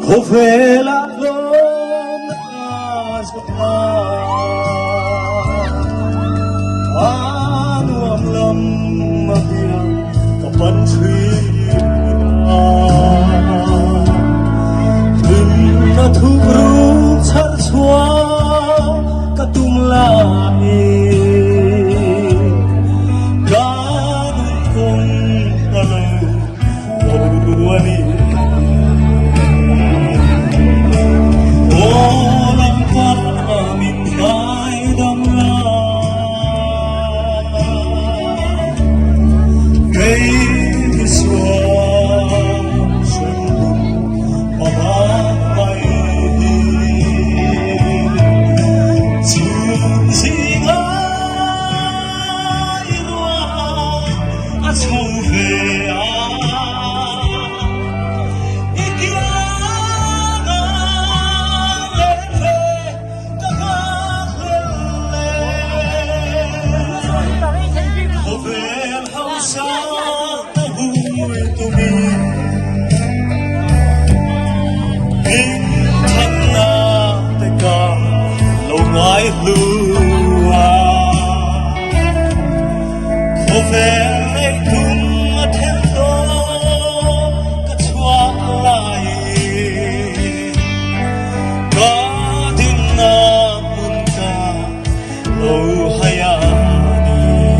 có về là gom azapa nuam lam mabia kapan thri na thu ru char chua katum lai gan kong alo wani olam par min mai dam la gay miswa lua có vẻ cùng thêm đó cả chua lại có tin na mun ca lâu hay ani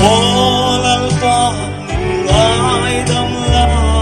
ô lal ta ai đam la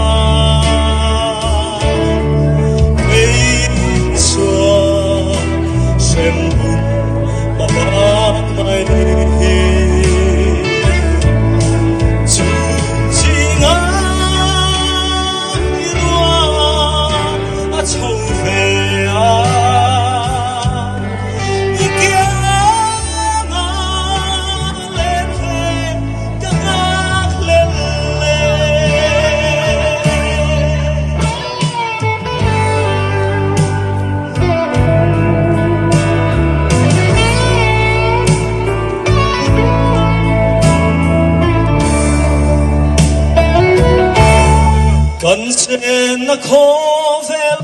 cần sen na khó vel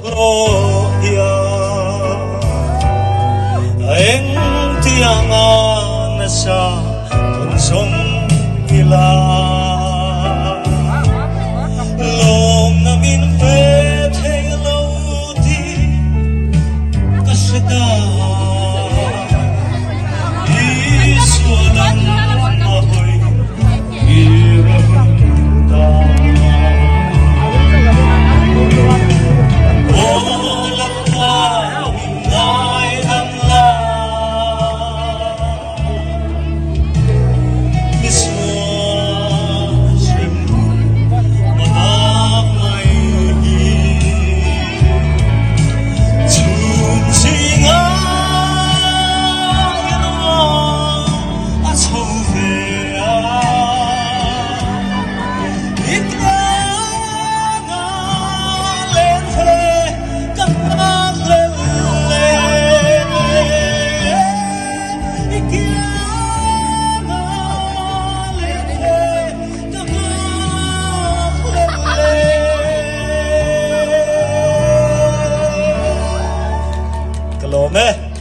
roya anh tiang na sa con sông ila lom na min pe thei lo ti kasda isualan ahoy iranda 네.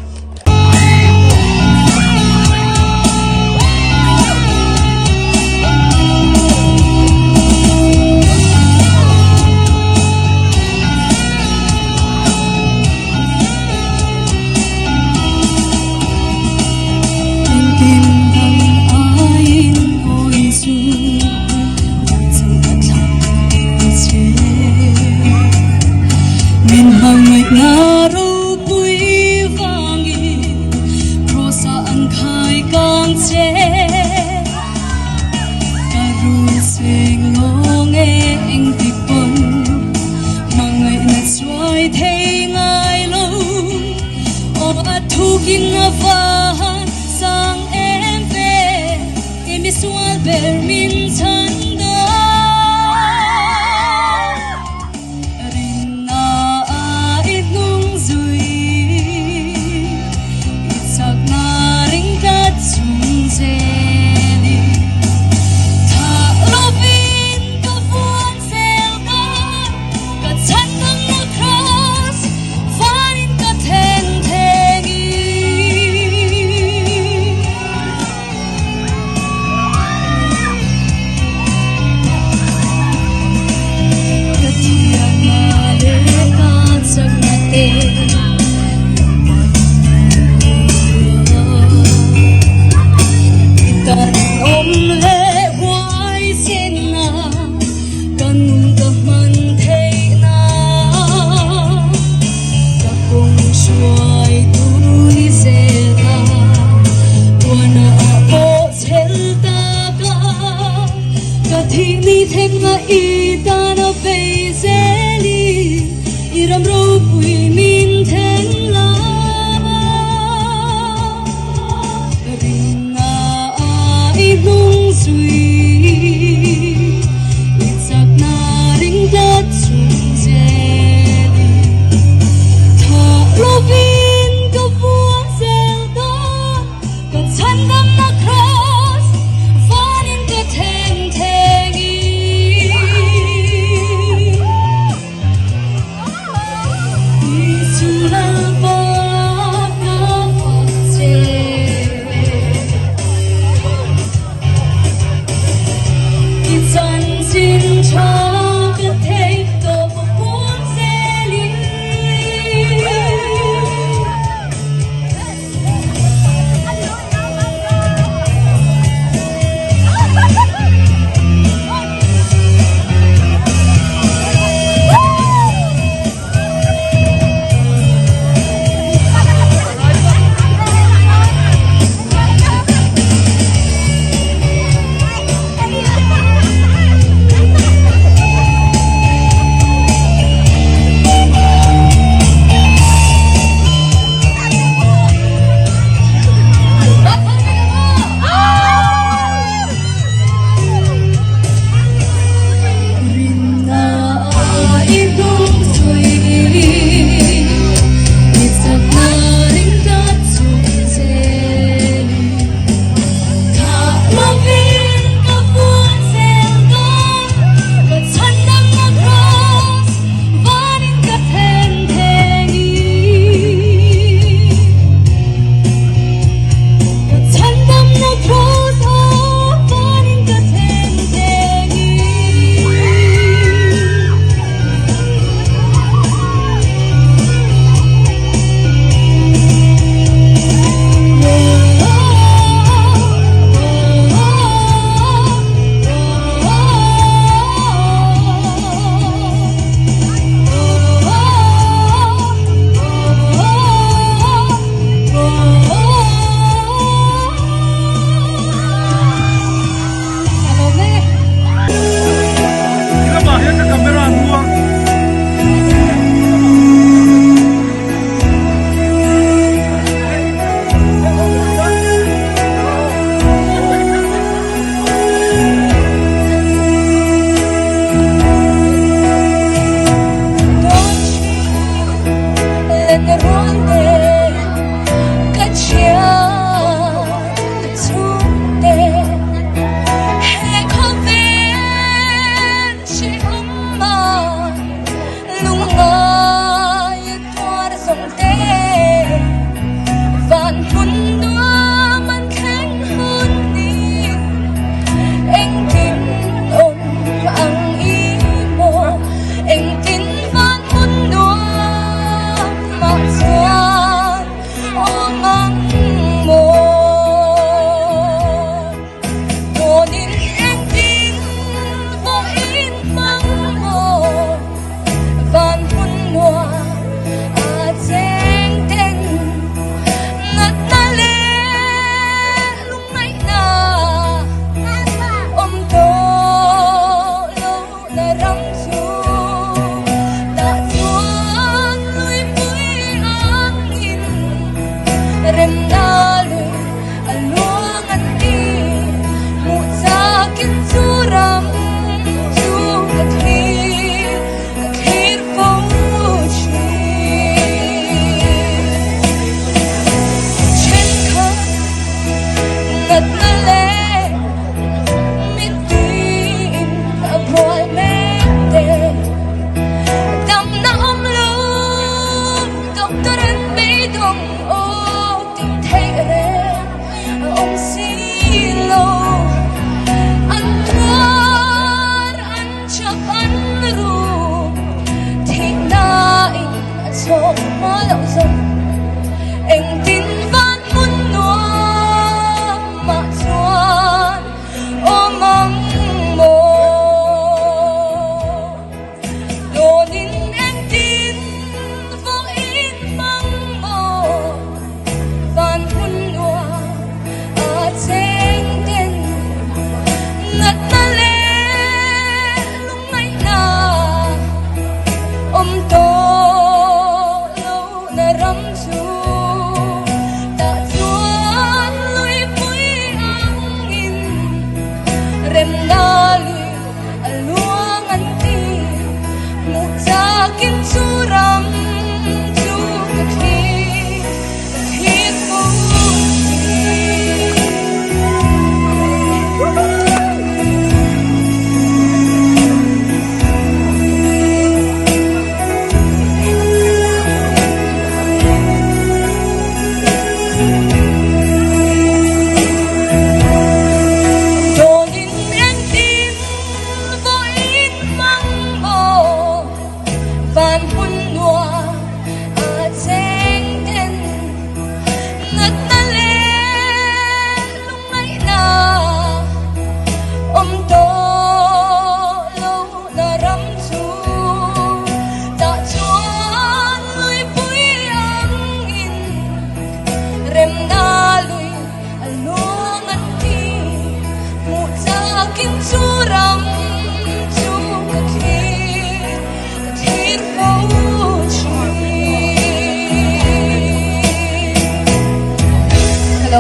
ita na bezeli iram ro pui min theng la ringa ai lung sui itsak na ring dat sung zeli tha lovin ka buang zel da ka chan dam na cross vanin ka theng theng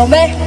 有没？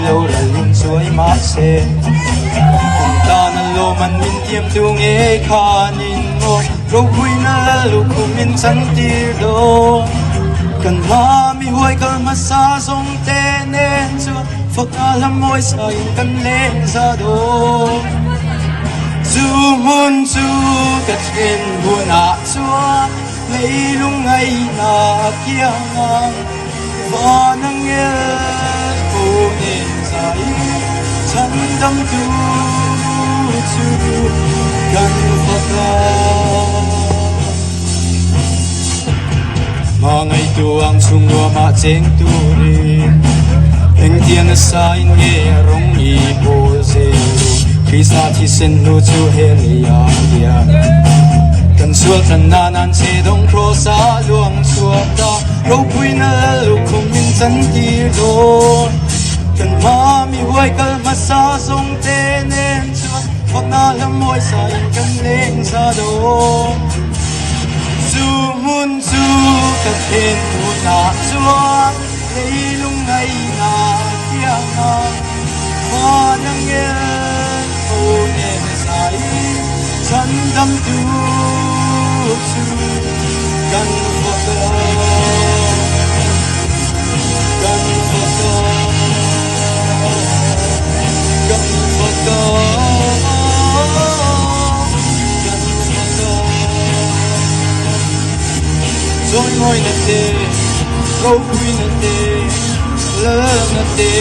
lâu là linh suối mát xe ta na lo man min tiêm tu nghe khan in mo ro khui na lu khu min chan tir do kan ma mi huai kal ma sa song te nen chu phok alam moi sa in kan le za do chu mun chu ka chen bu na chua lấy lung ngày na kia ngang và nắng nghe cô nên dài chân đâm tu chu gần phật mà ngày tuang sung lúa mà chén tu ri anh thiên sa in nghe rong y bo ze khi sa thi sen lu chu hen ya ya kan sual tan na nan se dong pro sa luang suat ta ro pui na lu khum min chan ti do kan ma mi huai kal ma sa song te nen chuan phok na lam moi sa in kan leng sa do chu mun chu ka then tu na chuan lei lung ngai na kia na ma nang ye o ne sai chan dam tu chu gan phật gan phật gan phật gan phật rồi ngồi nè tê câu quy nè tê lơ nè tê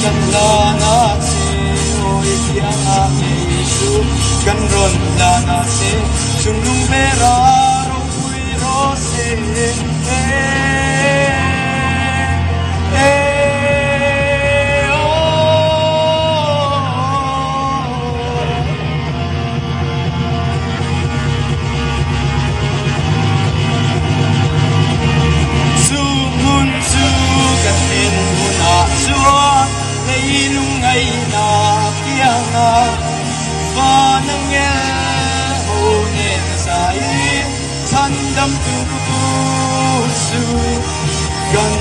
gan la na tê ôi kia a Giêsu gan ron la na tê chung lung bê ra Thân đâm tu su gần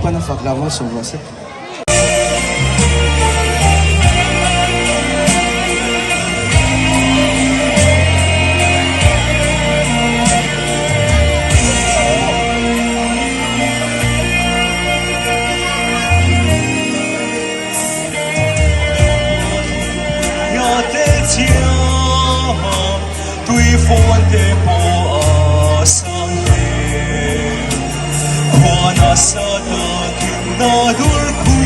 Pana faklama sonrası. Tuy phồn để bỏ sang đêm qua na sa ta kim na dur khu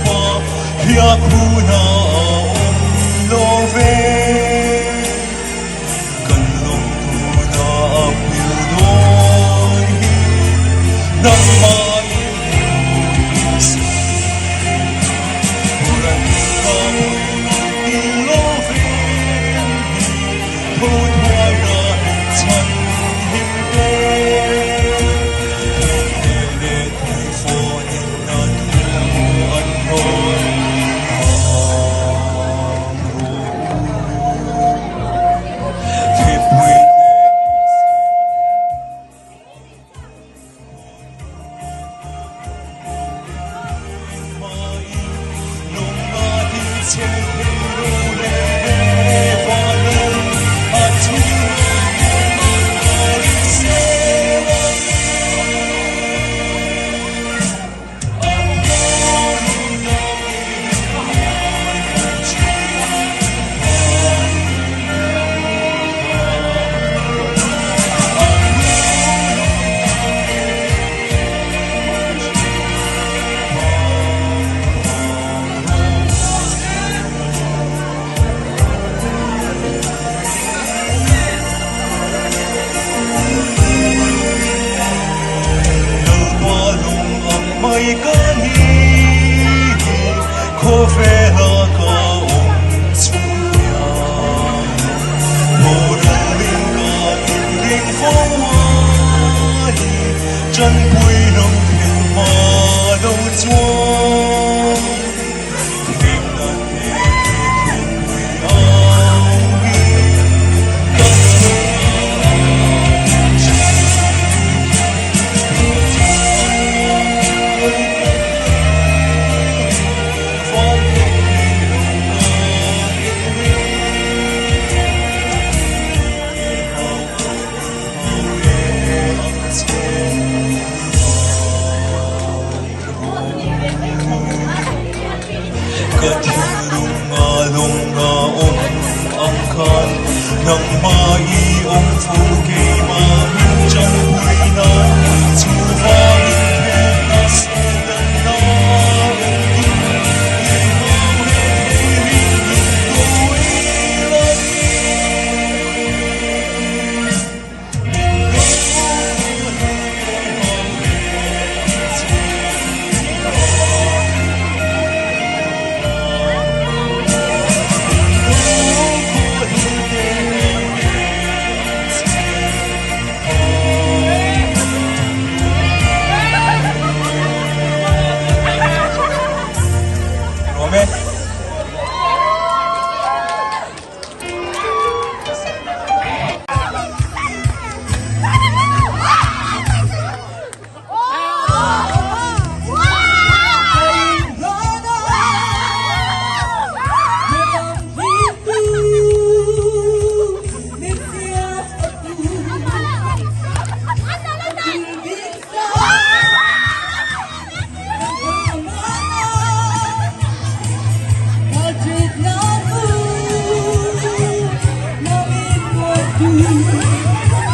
ba ya khu na lo ve kan long tu na piu doi nang mai kuran ka lo ve Hôn hoa ra chân hiểm đê Hôn lê thầy phô nhìn nàn thu ăn hôi Thiệp quy mai nông ma đi trên đô lê và lông mây có ni khô phê hơ có ung chung nhà mồ lòng mà y ông phụ kỳ mà hương trong quê nó dù hoa hương khe ta sẽ gần nó Hãy subscribe cho kênh Ghiền Mì Gõ để không bỏ lỡ